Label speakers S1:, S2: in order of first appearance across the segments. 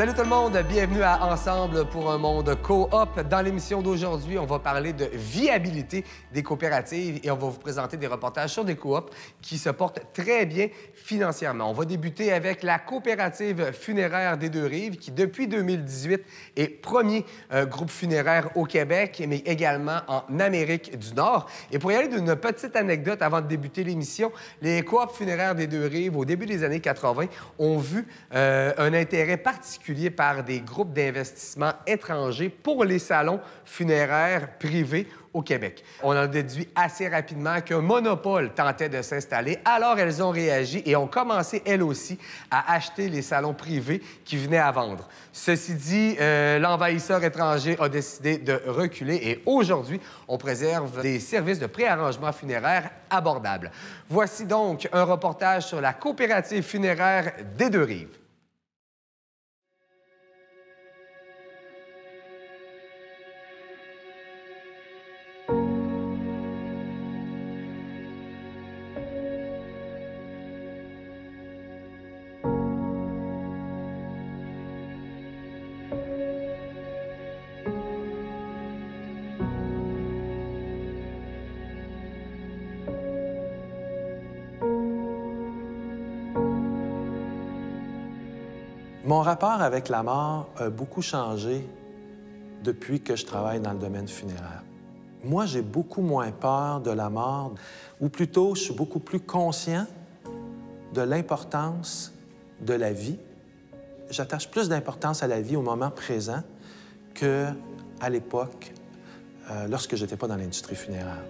S1: Salut tout le monde, bienvenue à Ensemble pour un monde coop. Dans l'émission d'aujourd'hui, on va parler de viabilité des coopératives et on va vous présenter des reportages sur des coops qui se portent très bien financièrement. On va débuter avec la coopérative funéraire des Deux-Rives qui, depuis 2018, est premier groupe funéraire au Québec, mais également en Amérique du Nord. Et pour y aller d'une petite anecdote avant de débuter l'émission, les coops funéraires des Deux-Rives, au début des années 80, ont vu un intérêt particulier par des groupes d'investissement étrangers pour les salons funéraires privés au Québec. On en déduit assez rapidement qu'un monopole tentait de s'installer. Alors, elles ont réagi et ont commencé, elles aussi, à acheter les salons privés qui venaient à vendre. Ceci dit, l'envahisseur étranger a décidé de reculer et aujourd'hui, on préserve des services de préarrangement funéraire abordables. Voici donc un reportage sur la coopérative funéraire des Deux-Rives.
S2: Mon rapport avec la mort a beaucoup changé depuis que je travaille dans le domaine funéraire. Moi, j'ai beaucoup moins peur de la mort, ou plutôt, je suis beaucoup plus conscient de l'importance de la vie. J'attache plus d'importance à la vie au moment présent qu'à l'époque, lorsque je n'étais pas dans l'industrie funéraire.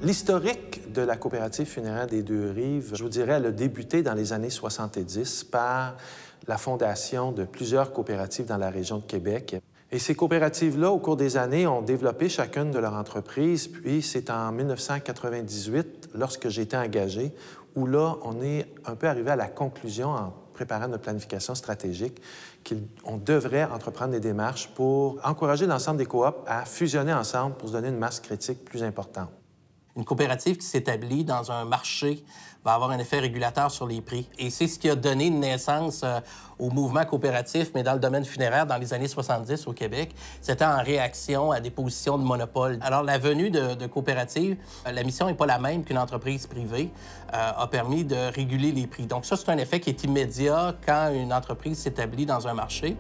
S2: L'historique de la coopérative funéraire des Deux-Rives, je vous dirais, elle a débuté dans les années 70 par la fondation de plusieurs coopératives dans la région de Québec. Et ces coopératives-là, au cours des années, ont développé chacune de leur entreprise. Puis c'est en 1998, lorsque j'ai été engagé, où là, on est un peu arrivé à la conclusion, en préparant notre planification stratégique, qu'on devrait entreprendre des démarches pour encourager l'ensemble des coops à fusionner ensemble pour se donner une masse critique plus importante.
S3: Une coopérative qui s'établit dans un marché va avoir un effet régulateur sur les prix. Et c'est ce qui a donné naissance au mouvement coopératif, mais dans le domaine funéraire, dans les années 70 au Québec. C'était en réaction à des positions de monopole. Alors, la venue de coopératives, la mission n'est pas la même qu'une entreprise privée, a permis de réguler les prix. Donc ça, c'est un effet qui est immédiat quand une entreprise s'établit dans un marché.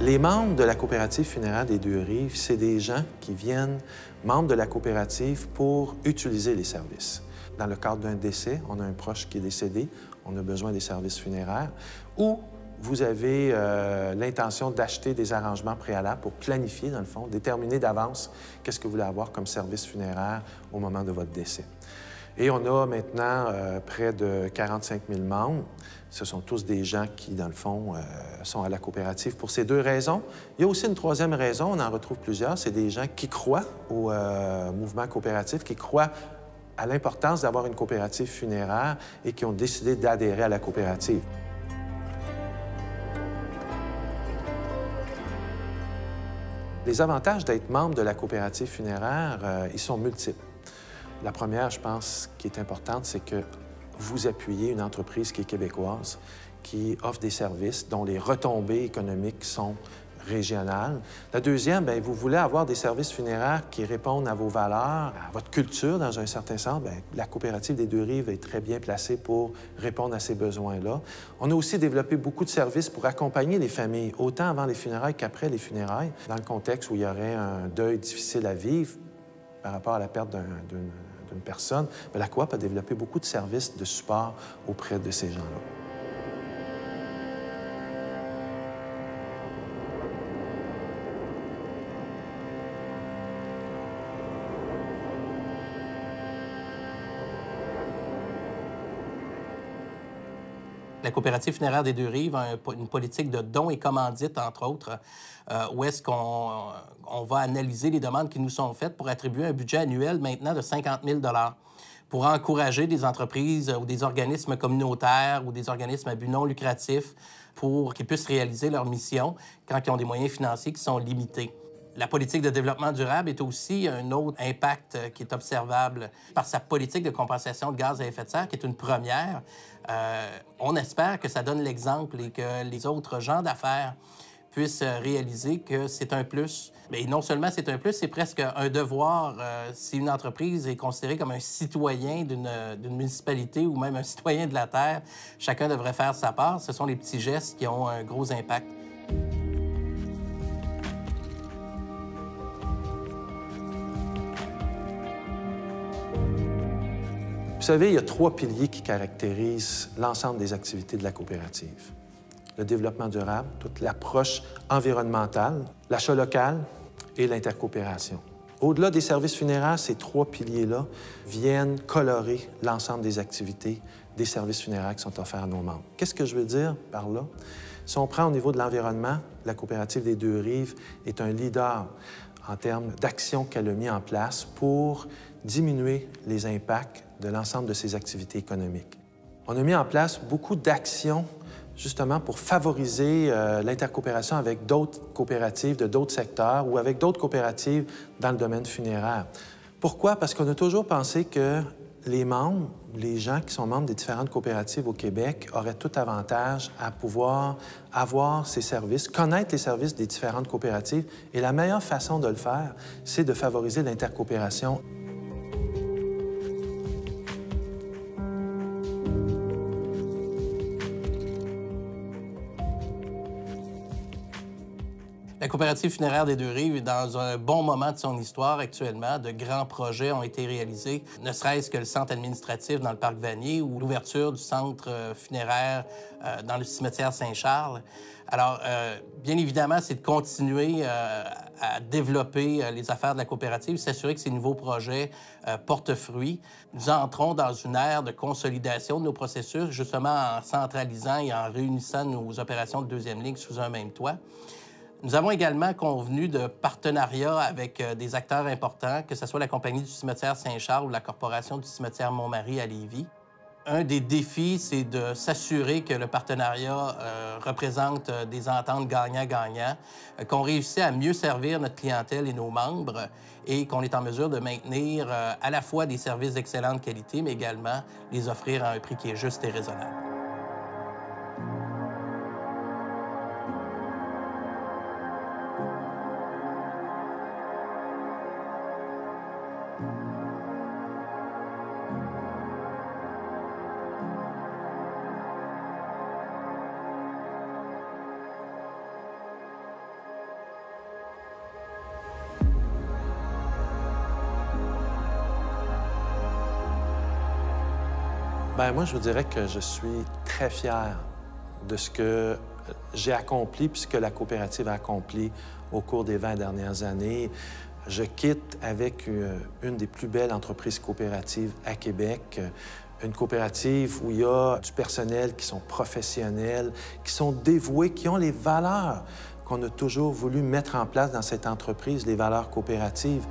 S2: Les membres de la coopérative funéraire des Deux-Rives, c'est des gens qui viennent membres de la coopérative pour utiliser les services. Dans le cadre d'un décès, on a un proche qui est décédé, on a besoin des services funéraires, ou vous avez l'intention d'acheter des arrangements préalables pour planifier, dans le fond, déterminer d'avance qu'est-ce que vous voulez avoir comme service funéraire au moment de votre décès. Et on a maintenant près de 45 000 membres. Ce sont tous des gens qui, dans le fond, sont à la coopérative pour ces deux raisons. Il y a aussi une troisième raison, on en retrouve plusieurs, c'est des gens qui croient au mouvement coopératif, qui croient à l'importance d'avoir une coopérative funéraire et qui ont décidé d'adhérer à la coopérative. Les avantages d'être membre de la coopérative funéraire, ils sont multiples. La première, je pense, qui est importante, c'est que vous appuyez une entreprise qui est québécoise, qui offre des services dont les retombées économiques sont régionales. La deuxième, bien, vous voulez avoir des services funéraires qui répondent à vos valeurs, à votre culture, dans un certain sens. Bien, la coopérative des Deux-Rives est très bien placée pour répondre à ces besoins-là. On a aussi développé beaucoup de services pour accompagner les familles, autant avant les funérailles qu'après les funérailles, dans le contexte où il y aurait un deuil difficile à vivre par rapport à la perte d'une personne. Bien, la coop a développé beaucoup de services de support auprès de ces gens-là.
S3: La coopérative funéraire des Deux-Rives a une politique de dons et commandites, entre autres, où est-ce qu'on va analyser les demandes qui nous sont faites pour attribuer un budget annuel maintenant de 50 000 pour encourager des entreprises ou des organismes communautaires ou des organismes à but non lucratif pour qu'ils puissent réaliser leur mission quand ils ont des moyens financiers qui sont limités. La politique de développement durable est aussi un autre impact qui est observable par sa politique de compensation de gaz à effet de serre, qui est une première. On espère que ça donne l'exemple et que les autres gens d'affaires puissent réaliser que c'est un plus. Mais non seulement c'est un plus, c'est presque un devoir. Si une entreprise est considérée comme un citoyen d'une municipalité ou même un citoyen de la Terre, chacun devrait faire sa part. Ce sont les petits gestes qui ont un gros impact.
S2: Vous savez, il y a 3 piliers qui caractérisent l'ensemble des activités de la coopérative. Le développement durable, toute l'approche environnementale, l'achat local et l'intercoopération. Au-delà des services funéraires, ces 3 piliers-là viennent colorer l'ensemble des activités des services funéraires qui sont offerts à nos membres. Qu'est-ce que je veux dire par là? Si on prend au niveau de l'environnement, la coopérative des Deux-Rives est un leader en termes d'actions qu'elle a mis en place pour diminuer les impacts de l'ensemble de ces activités économiques. On a mis en place beaucoup d'actions justement pour favoriser l'intercoopération avec d'autres coopératives de d'autres secteurs ou avec d'autres coopératives dans le domaine funéraire. Pourquoi? Parce qu'on a toujours pensé que les membres, les gens qui sont membres des différentes coopératives au Québec auraient tout avantage à pouvoir avoir ces services, connaître les services des différentes coopératives. Et la meilleure façon de le faire, c'est de favoriser l'intercoopération.
S3: La coopérative funéraire des Deux-Rives est dans un bon moment de son histoire actuellement. De grands projets ont été réalisés, ne serait-ce que le centre administratif dans le parc Vanier ou l'ouverture du centre funéraire dans le cimetière Saint-Charles. Alors, bien évidemment, c'est de continuer à développer les affaires de la coopérative, s'assurer que ces nouveaux projets portent fruit. Nous entrons dans une ère de consolidation de nos processus, justement en centralisant et en réunissant nos opérations de deuxième ligne sous un même toit. Nous avons également convenu de partenariats avec des acteurs importants, que ce soit la Compagnie du cimetière Saint-Charles ou la Corporation du cimetière Montmarie à Lévis. Un des défis, c'est de s'assurer que le partenariat représente des ententes gagnant-gagnant, qu'on réussit à mieux servir notre clientèle et nos membres et qu'on est en mesure de maintenir à la fois des services d'excellente qualité, mais également les offrir à un prix qui est juste et raisonnable.
S2: Bien, moi, je vous dirais que je suis très fier de ce que j'ai accompli puis ce que la coopérative a accompli au cours des 20 dernières années. Je quitte avec une des plus belles entreprises coopératives à Québec, une coopérative où il y a du personnel qui sont professionnels, qui sont dévoués, qui ont les valeurs qu'on a toujours voulu mettre en place dans cette entreprise, les valeurs coopératives.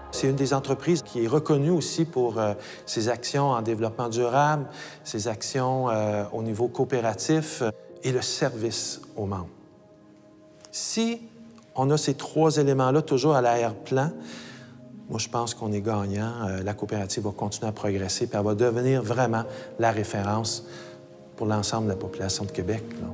S2: C'est une des entreprises qui est reconnue aussi pour ses actions en développement durable, ses actions au niveau coopératif et le service aux membres. Si on a ces 3 éléments-là toujours à l'arrière-plan, moi, je pense qu'on est gagnant. La coopérative va continuer à progresser puis elle va devenir vraiment la référence pour l'ensemble de la population de Québec, là.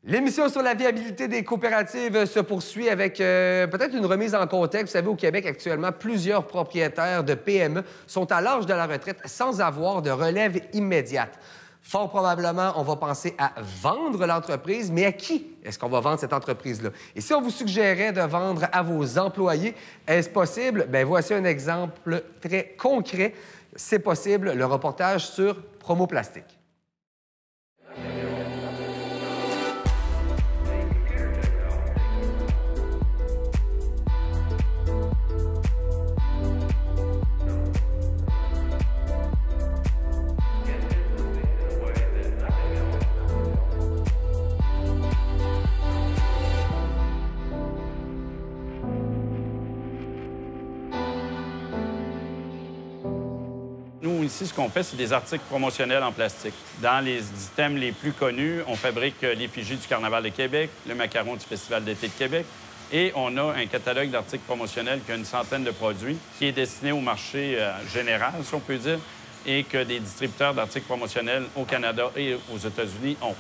S1: L'émission sur la viabilité des coopératives se poursuit avec peut-être une remise en contexte. Vous savez, au Québec, actuellement, plusieurs propriétaires de PME sont à l'âge de la retraite sans avoir de relève immédiate. Fort probablement, on va penser à vendre l'entreprise, mais à qui est-ce qu'on va vendre cette entreprise-là? Et si on vous suggérait de vendre à vos employés, est-ce possible? Bien, voici un exemple très concret. C'est possible, le reportage sur Promo Plastique.
S4: Nous, ici, ce qu'on fait, c'est des articles promotionnels en plastique. Dans les items les plus connus, on fabrique l'effigie du Carnaval de Québec, le macaron du Festival d'été de Québec, et on a un catalogue d'articles promotionnels qui a une centaine de produits, qui est destiné au marché général, si on peut dire, et que des distributeurs d'articles promotionnels au Canada et aux États-Unis ont.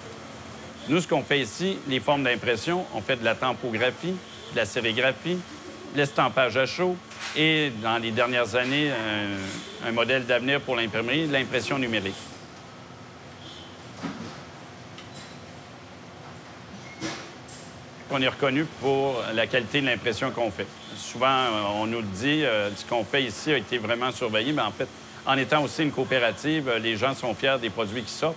S4: Nous, ce qu'on fait ici, les formes d'impression, on fait de la tempographie, de la sérigraphie, l'estampage à chaud et, dans les dernières années, un modèle d'avenir pour l'imprimerie, l'impression numérique. On est reconnu pour la qualité de l'impression qu'on fait. Souvent, on nous le dit, ce qu'on fait ici a été vraiment surveillé, mais en fait, en étant aussi une coopérative, les gens sont fiers des produits qui sortent.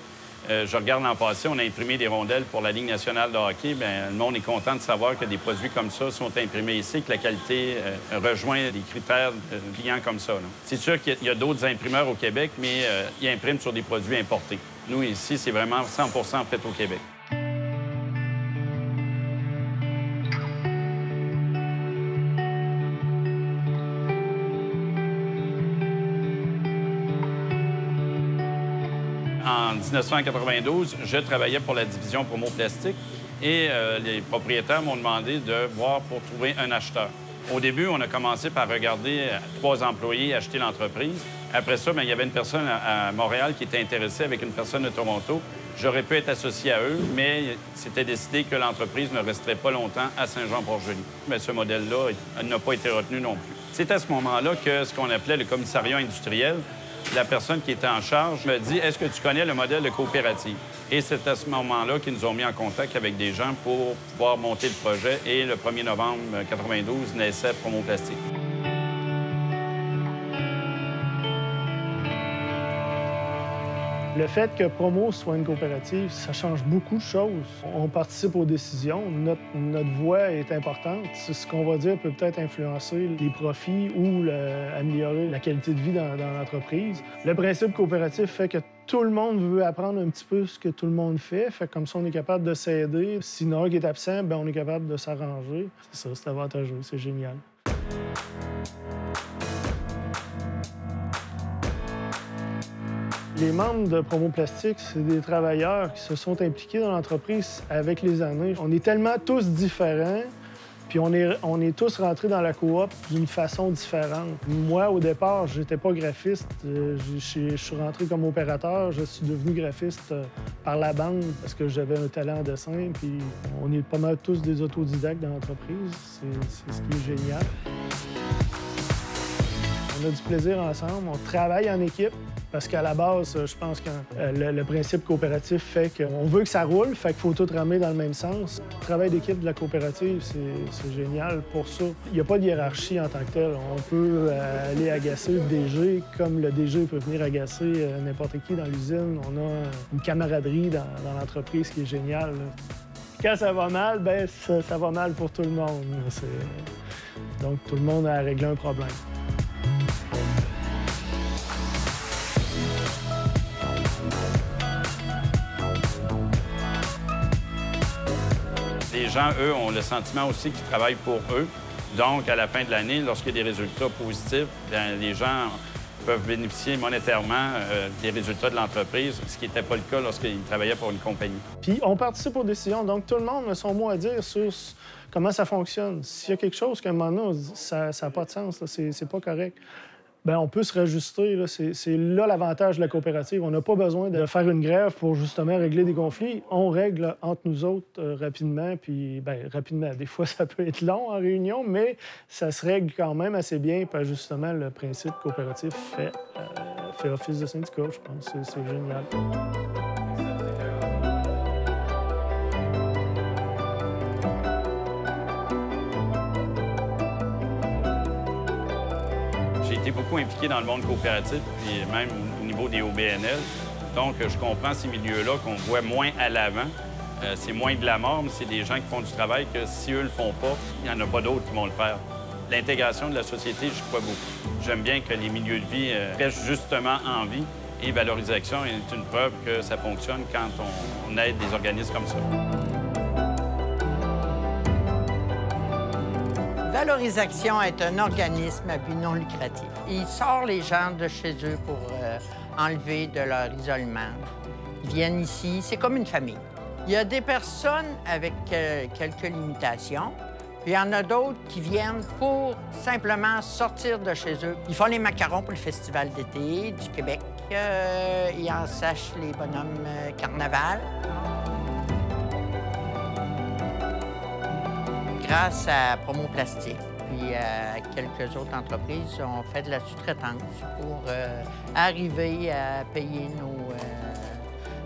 S4: Je regarde l'an passé, on a imprimé des rondelles pour la Ligue nationale de hockey. Bien, le monde est content de savoir que des produits comme ça sont imprimés ici, que la qualité rejoint des critères de clients comme ça. C'est sûr qu'il y a d'autres imprimeurs au Québec, mais ils impriment sur des produits importés. Nous, ici, c'est vraiment 100 fait au Québec. En 1992, je travaillais pour la division Promo Plastique et les propriétaires m'ont demandé de voir pour trouver un acheteur. Au début, on a commencé par regarder 3 employés acheter l'entreprise. Après ça, bien, il y avait une personne à Montréal qui était intéressée avec une personne de Toronto. J'aurais pu être associé à eux, mais c'était décidé que l'entreprise ne resterait pas longtemps à Saint-Jean-Port-Joli. Mais ce modèle-là n'a pas été retenu non plus. C'est à ce moment-là que ce qu'on appelait le commissariat industriel, la personne qui était en charge me dit « Est-ce que tu connais le modèle de coopérative? » Et c'est à ce moment-là qu'ils nous ont mis en contact avec des gens pour pouvoir monter le projet. Et le 1er novembre 1992 naissait Promo Plastique.
S5: Le fait que Promo soit une coopérative, ça change beaucoup de choses. On participe aux décisions, notre voix est importante. Ce qu'on va dire peut peut-être influencer les profits ou améliorer la qualité de vie dans l'entreprise. Le principe coopératif fait que tout le monde veut apprendre un petit peu ce que tout le monde fait. Fait que comme ça, on est capable de s'aider. Si il y en a un qui est absent, bien, on est capable de s'arranger. C'est ça, c'est avantageux, c'est génial. Les membres de Promo Plastique, c'est des travailleurs qui se sont impliqués dans l'entreprise avec les années. On est tellement tous différents, puis on est tous rentrés dans la coop d'une façon différente. Moi, au départ, j'étais pas graphiste. Je suis rentré comme opérateur. Je suis devenu graphiste par la bande parce que j'avais un talent en dessin. Puis on est pas mal tous des autodidactes dans l'entreprise. C'est ce qui est génial. On a du plaisir ensemble. On travaille en équipe. Parce qu'à la base, je pense que le principe coopératif fait qu'on veut que ça roule, fait qu'il faut tout ramer dans le même sens. Le travail d'équipe de la coopérative, c'est génial pour ça. Il n'y a pas de hiérarchie en tant que telle. On peut aller agacer le DG comme le DG peut venir agacer n'importe qui dans l'usine. On a une camaraderie dans l'entreprise qui est géniale. Quand ça va mal, bien, ça va mal pour tout le monde. Donc, tout le monde a réglé un problème.
S4: Les gens, eux, ont le sentiment aussi qu'ils travaillent pour eux. Donc, à la fin de l'année, lorsqu'il y a des résultats positifs, bien, les gens peuvent bénéficier monétairement des résultats de l'entreprise, ce qui n'était pas le cas lorsqu'ils travaillaient pour une compagnie.
S5: Puis, on participe aux décisions. Donc, tout le monde a son mot à dire sur comment ça fonctionne. S'il y a quelque chose qu'à un moment donné, on dit, ça n'a pas de sens, c'est pas correct, bien, on peut se rajuster. C'est là l'avantage de la coopérative. On n'a pas besoin de faire une grève pour justement régler des conflits. On règle entre nous autres rapidement, puis bien, rapidement. Des fois, ça peut être long en réunion, mais ça se règle quand même assez bien, parce que justement, le principe coopératif fait office de syndicat, je pense. C'est génial.
S4: J'ai été beaucoup impliqué dans le monde coopératif, et même au niveau des OBNL. Donc, je comprends ces milieux-là qu'on voit moins à l'avant. C'est moins de la mort, mais c'est des gens qui font du travail que si eux ne le font pas, il n'y en a pas d'autres qui vont le faire. L'intégration de la société, je crois beaucoup. J'aime bien que les milieux de vie restent justement en vie, et Valorisation est une preuve que ça fonctionne quand on aide des organismes comme ça.
S6: Valorisation est un organisme à but non lucratif. Il sort les gens de chez eux pour enlever de leur isolement. Ils viennent ici, c'est comme une famille. Il y a des personnes avec quelques limitations, puis il y en a d'autres qui viennent pour simplement sortir de chez eux. Ils font les macarons pour le Festival d'été du Québec. Ils ensachent les bonhommes carnaval. Grâce à Promo Plastique, puis à quelques autres entreprises, on fait de la sous-traitance pour arriver à payer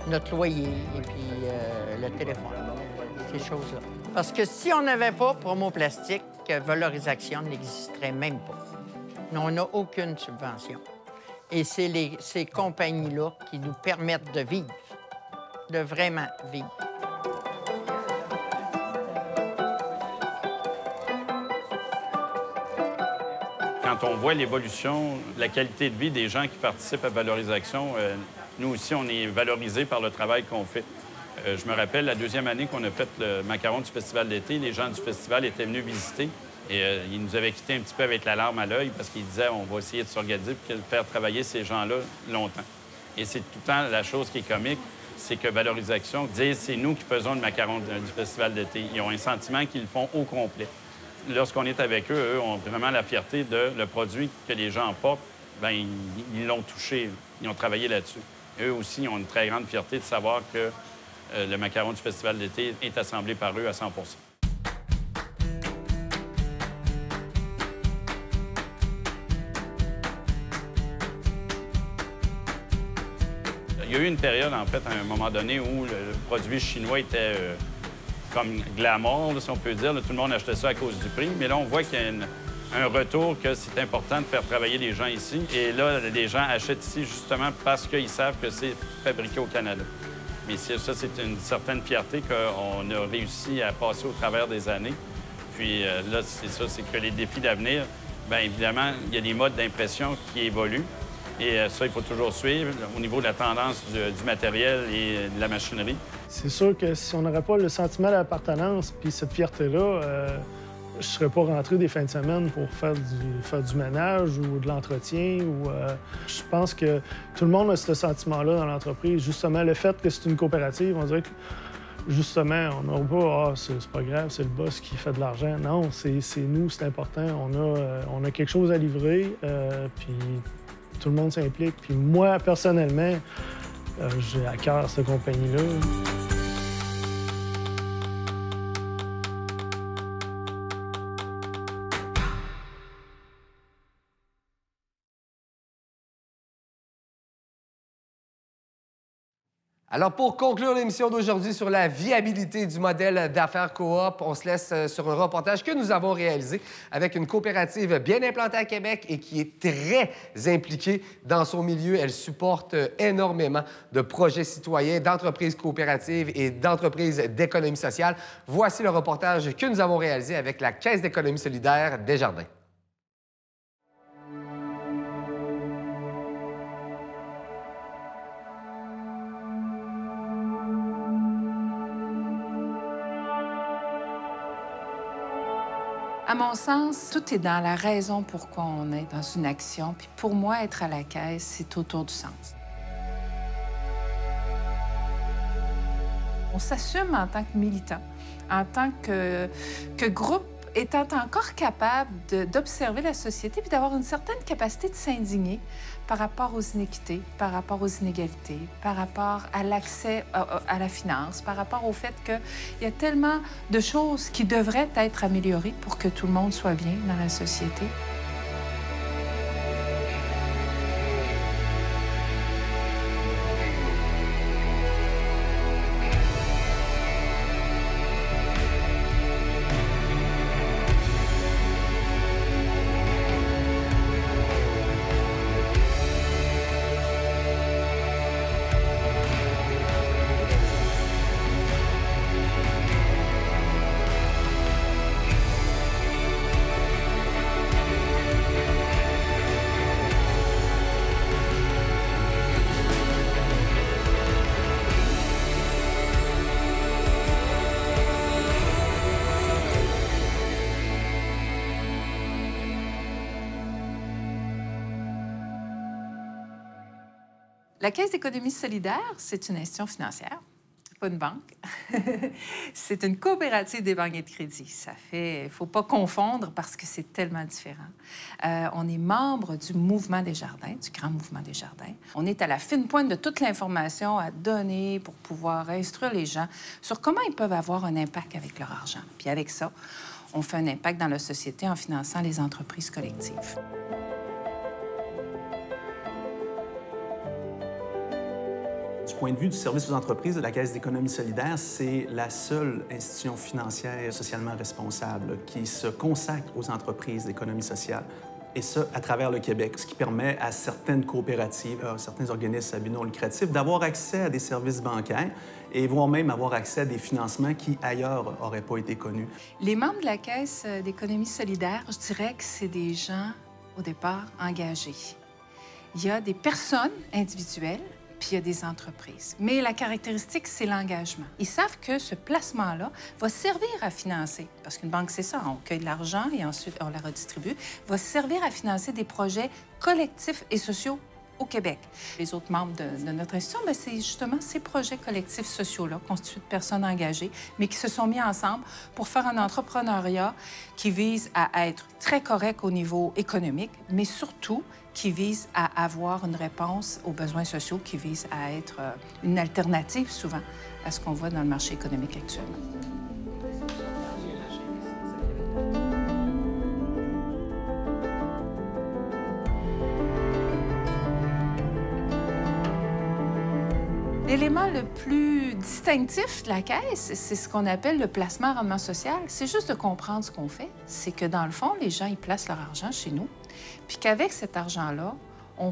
S6: notre loyer et puis le téléphone, ces choses-là. Parce que si on n'avait pas Promo Plastique, Valorisation n'existerait même pas. On n'a aucune subvention. Et c'est ces compagnies-là qui nous permettent de vivre, de vraiment vivre.
S4: Quand on voit l'évolution, la qualité de vie des gens qui participent à Valorisation, nous aussi, on est valorisés par le travail qu'on fait. Je me rappelle, la deuxième année qu'on a fait le macaron du Festival d'été, les gens du festival étaient venus visiter et ils nous avaient quittés un petit peu avec la larme à l'œil parce qu'ils disaient on va essayer de s'organiser pour faire travailler ces gens-là longtemps. Et c'est tout le temps la chose qui est comique, c'est que Valorisation disent c'est nous qui faisons le macaron du Festival d'été. Ils ont un sentiment qu'ils le font au complet. Lorsqu'on est avec eux, eux ont vraiment la fierté de le produit que les gens portent. Bien, ils l'ont touché, ils ont travaillé là-dessus. Eux aussi ont une très grande fierté de savoir que le macaron du Festival d'été est assemblé par eux à 100 %. Il y a eu une période, en fait, à un moment donné, où le produit chinois était comme glamour, là, si on peut dire. Là, tout le monde achetait ça à cause du prix. Mais là, on voit qu'il y a un retour, que c'est important de faire travailler les gens ici. Et là, les gens achètent ici justement parce qu'ils savent que c'est fabriqué au Canada. Mais ça, c'est une certaine fierté qu'on a réussi à passer au travers des années. Puis là, c'est ça, c'est que les défis d'avenir, bien évidemment, il y a des modes d'impression qui évoluent. Et ça, il faut toujours suivre au niveau de la tendance du matériel et de la machinerie.
S5: C'est sûr que si on n'aurait pas le sentiment d'appartenance puis cette fierté-là, je ne serais pas rentré des fins de semaine pour faire du ménage ou de l'entretien. Je pense que tout le monde a ce sentiment-là dans l'entreprise. Justement, le fait que c'est une coopérative, on dirait que, justement, on n'aura pas « Ah, c'est pas grave, c'est le boss qui fait de l'argent ». Non, c'est nous, c'est important. On a quelque chose à livrer, puis tout le monde s'implique. Puis moi, personnellement, j'ai à cœur cette compagnie-là.
S1: Alors, pour conclure l'émission d'aujourd'hui sur la viabilité du modèle d'affaires coop, on se laisse sur un reportage que nous avons réalisé avec une coopérative bien implantée à Québec et qui est très impliquée dans son milieu. Elle supporte énormément de projets citoyens, d'entreprises coopératives et d'entreprises d'économie sociale. Voici le reportage que nous avons réalisé avec la Caisse d'économie solidaire Desjardins.
S7: À mon sens, tout est dans la raison pourquoi on est dans une action. Puis pour moi, être à la caisse, c'est autour du sens. On s'assume en tant que militant, en tant que groupe étant encore capable d'observer la société puis d'avoir une certaine capacité de s'indigner par rapport aux inéquités, par rapport aux inégalités, par rapport à l'accès à la finance, par rapport au fait qu'il y a tellement de choses qui devraient être améliorées pour que tout le monde soit bien dans la société. La Caisse d'économie solidaire, c'est une institution financière, pas une banque. C'est une coopérative d'épargne et de crédit. Il ne faut pas confondre parce que c'est tellement différent. On est membre du Mouvement Desjardins, du Grand Mouvement Desjardins. On est à la fine pointe de toute l'information à donner pour pouvoir instruire les gens sur comment ils peuvent avoir un impact avec leur argent. Puis avec ça, on fait un impact dans la société en finançant les entreprises collectives.
S8: Du point de vue du service aux entreprises, la Caisse d'économie solidaire, c'est la seule institution financière socialement responsable qui se consacre aux entreprises d'économie sociale, et ça à travers le Québec, ce qui permet à certaines coopératives, à certains organismes à but non lucratif d'avoir accès à des services bancaires et voire même avoir accès à des financements qui, ailleurs, n'auraient pas été connus.
S7: Les membres de la Caisse d'économie solidaire, je dirais que c'est des gens, au départ, engagés. Il y a des personnes individuelles, puis il y a des entreprises. Mais la caractéristique, c'est l'engagement. Ils savent que ce placement-là va servir à financer, parce qu'une banque, c'est ça, on cueille de l'argent et ensuite on la redistribue, va servir à financer des projets collectifs et sociaux au Québec. Les autres membres de notre institution, c'est justement ces projets collectifs sociaux-là, constitués de personnes engagées, mais qui se sont mis ensemble pour faire un entrepreneuriat qui vise à être très correct au niveau économique, mais surtout qui vise à avoir une réponse aux besoins sociaux, qui vise à être une alternative souvent à ce qu'on voit dans le marché économique actuellement. L'élément le plus distinctif de la Caisse, c'est ce qu'on appelle le placement à rendement social. C'est juste de comprendre ce qu'on fait. C'est que, dans le fond, les gens, ils placent leur argent chez nous, puis qu'avec cet argent-là, on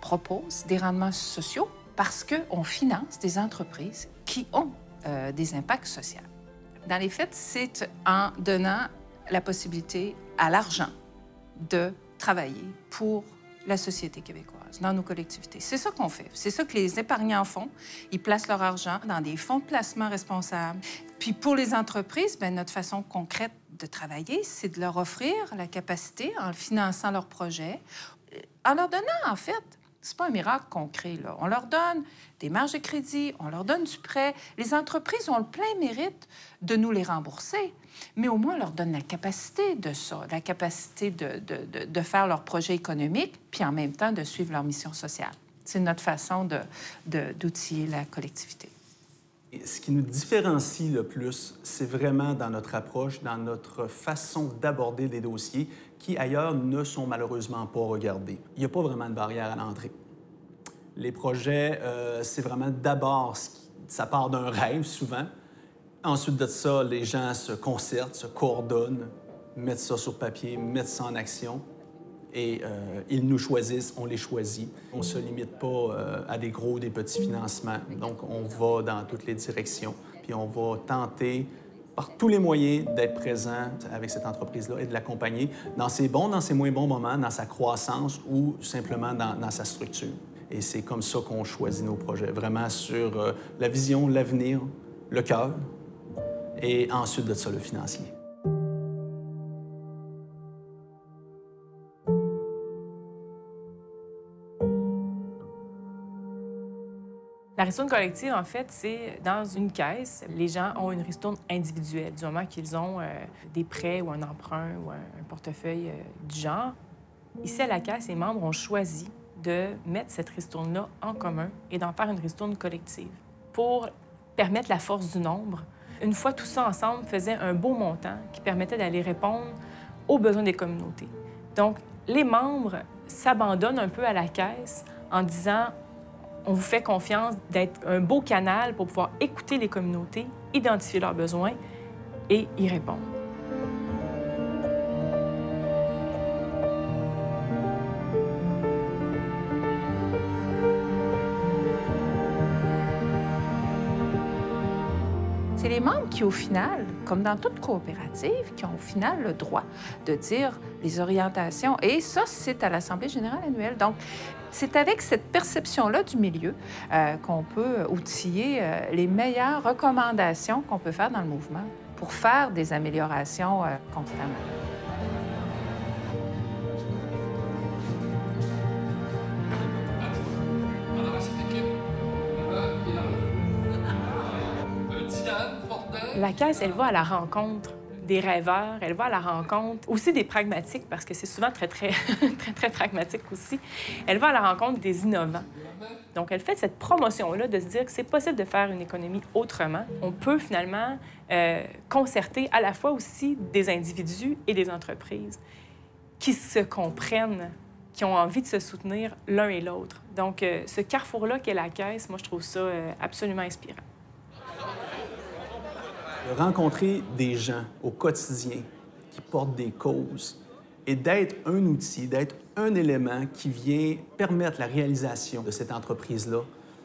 S7: propose des rendements sociaux parce qu'on finance des entreprises qui ont des impacts sociaux. Dans les faits, c'est en donnant la possibilité à l'argent de travailler pour la société québécoise, dans nos collectivités. C'est ça qu'on fait. C'est ça que les épargnants font. Ils placent leur argent dans des fonds de placement responsables. Puis pour les entreprises, notre façon concrète de travailler, c'est de leur offrir la capacité, en finançant leurs projets, en leur donnant, en fait, c'est pas un miracle qu'on crée, là. On leur donne des marges de crédit, on leur donne du prêt. Les entreprises ont le plein mérite de nous les rembourser, mais au moins on leur donne la capacité de ça, la capacité de faire leur projet économique, puis en même temps de suivre leur mission sociale. C'est notre façon d'outiller la collectivité.
S8: Et ce qui nous différencie le plus, c'est vraiment dans notre approche, dans notre façon d'aborder des dossiers qui, ailleurs, ne sont malheureusement pas regardés. Il n'y a pas vraiment de barrière à l'entrée. Les projets, c'est vraiment d'abord, ça part d'un rêve souvent. Ensuite de ça, les gens se concertent, se coordonnent, mettent ça sur papier, mettent ça en action. Et ils nous choisissent, on les choisit. On ne se limite pas à des gros ou des petits financements. Donc, on va dans toutes les directions. Puis on va tenter, par tous les moyens, d'être présent avec cette entreprise-là et de l'accompagner dans ses bons, dans ses moins bons moments, dans sa croissance ou simplement dans sa structure. Et c'est comme ça qu'on choisit nos projets, vraiment sur la vision, l'avenir, le cœur, et ensuite de ça, le financier.
S9: La ristourne collective, en fait, c'est dans une caisse. Les gens ont une ristourne individuelle du moment qu'ils ont des prêts ou un emprunt ou un portefeuille du genre. Ici, à la caisse, les membres ont choisi de mettre cette ristourne-là en commun et d'en faire une ristourne collective pour permettre la force du nombre. Une fois tout ça ensemble faisait un beau montant qui permettait d'aller répondre aux besoins des communautés. Donc, les membres s'abandonnent un peu à la caisse en disant on vous fait confiance d'être un beau canal pour pouvoir écouter les communautés, identifier leurs besoins et y répondre.
S7: C'est les membres qui, au final, comme dans toute coopérative, qui ont au final le droit de dire les orientations. Et ça, c'est à l'Assemblée générale annuelle. Donc, c'est avec cette perception-là du milieu qu'on peut outiller les meilleures recommandations qu'on peut faire dans le mouvement pour faire des améliorations constamment.
S9: La Caisse, elle va à la rencontre des rêveurs, elle va à la rencontre aussi des pragmatiques, parce que c'est souvent très pragmatique aussi. Elle va à la rencontre des innovants. Donc, elle fait cette promotion-là de se dire que c'est possible de faire une économie autrement. On peut finalement concerter à la fois aussi des individus et des entreprises qui se comprennent, qui ont envie de se soutenir l'un et l'autre. Donc, ce carrefour-là qu'est la Caisse, moi, je trouve ça absolument inspirant.
S8: Rencontrer des gens au quotidien qui portent des causes et d'être un outil, d'être un élément qui vient permettre la réalisation de cette entreprise-là.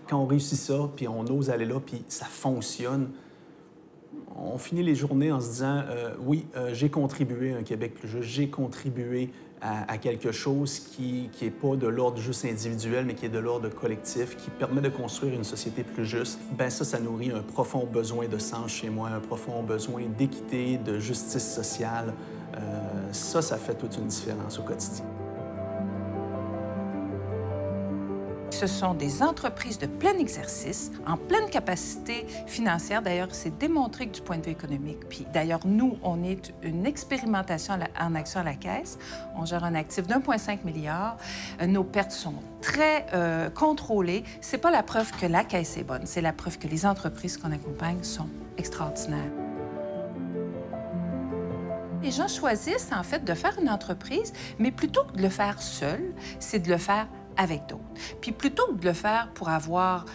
S8: Quand on réussit ça, puis on ose aller là, puis ça fonctionne, on finit les journées en se disant oui, j'ai contribué à un Québec plus juste, j'ai contribué à quelque chose qui n'est pas de l'ordre juste individuel, mais qui est de l'ordre collectif, qui permet de construire une société plus juste. Bien ça nourrit un profond besoin de sens chez moi, un profond besoin d'équité, de justice sociale. Ça fait toute une différence au quotidien.
S7: Ce sont des entreprises de plein exercice, en pleine capacité financière. D'ailleurs, c'est démontré que du point de vue économique. Puis d'ailleurs, nous, on est une expérimentation en action à la Caisse. On gère un actif d'1,5 milliard. Nos pertes sont très contrôlées. C'est pas la preuve que la Caisse est bonne, c'est la preuve que les entreprises qu'on accompagne sont extraordinaires. Les gens choisissent, en fait, de faire une entreprise, mais plutôt que de le faire seul, c'est de le faire avec d'autres. Puis plutôt que de le faire pour avoir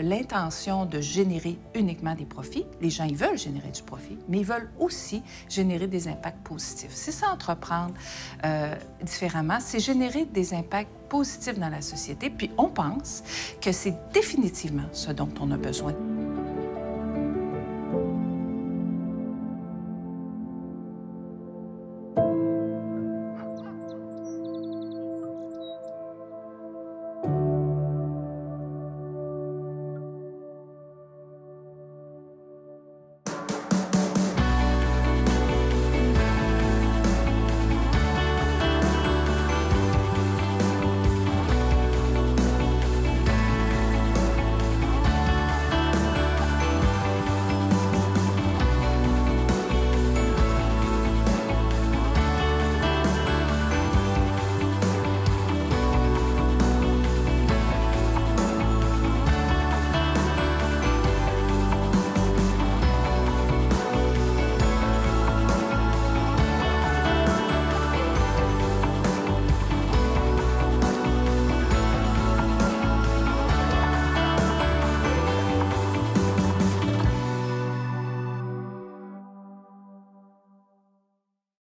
S7: l'intention de générer uniquement des profits, les gens, ils veulent générer du profit, mais ils veulent aussi générer des impacts positifs. C'est ça, entreprendre différemment, c'est générer des impacts positifs dans la société, puis on pense que c'est définitivement ce dont on a besoin.